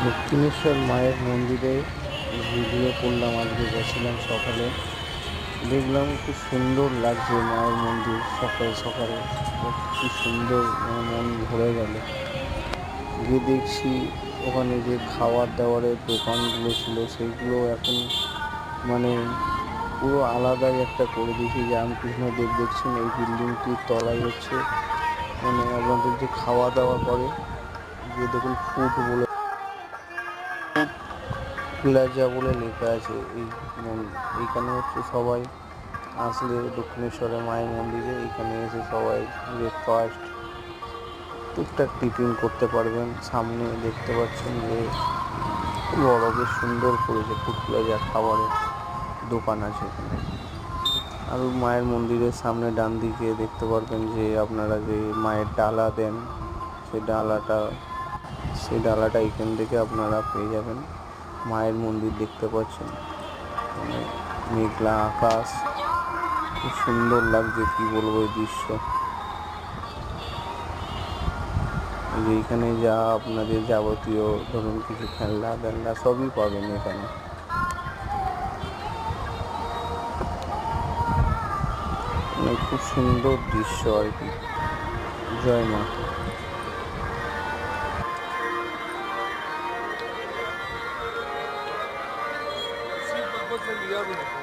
দক্ষিণেশ্বর মায়ের মন্দিরে ভিডিও করলাম, আজকে গেছিলাম সকালে। দেখলাম খুব সুন্দর লাগছে মায়ের মন্দির। সকাল সকালে কি সুন্দর, মন ভরে গেল। গিয়ে দেখছি ওখানে যে খাবার দাবারের দোকানগুলো ছিল সেইগুলো এখন মানে পুরো আলাদাই একটা করে দিয়েছি। যে রামকৃষ্ণদেব দেখছেন এই বিল্ডিংটির তলায় হচ্ছে আপনাদের যে খাওয়া দাওয়া করে, যে দেখুন ফুড বলে প্লাজা বলে লেখা আছে। এইখানে হচ্ছে সবাই আসলে দক্ষিণেশ্বরের মায়ের মন্দিরে এইখানে এসে সবাই ব্রেকফাস্ট টুকটাক টিফিন করতে পারবেন। সামনে দেখতে পাচ্ছেন যে বড় বেশ সুন্দর করেছে ফুড প্লাজা, খাবারের দোকান আছে এখানে। আর মায়ের মন্দিরের সামনে ডান দিকে দেখতে পারবেন যে আপনারা যে মায়ের ডালা দেন, সেই ডালাটা এখান থেকে আপনারা পেয়ে যাবেন। মায়ের মন্দির দেখতে পাচ্ছেন, মেঘলা আকাশ, খুব সুন্দর লাগছে, কি বলবো এই দৃশ্য। যে এখানে যা আপনাদের যাবতীয় ধরুন কিছু খেলনা টেলনা সবই পাবেন এখানে। খুব সুন্দর দৃশ্য আর কি। জয় মা। लिया भी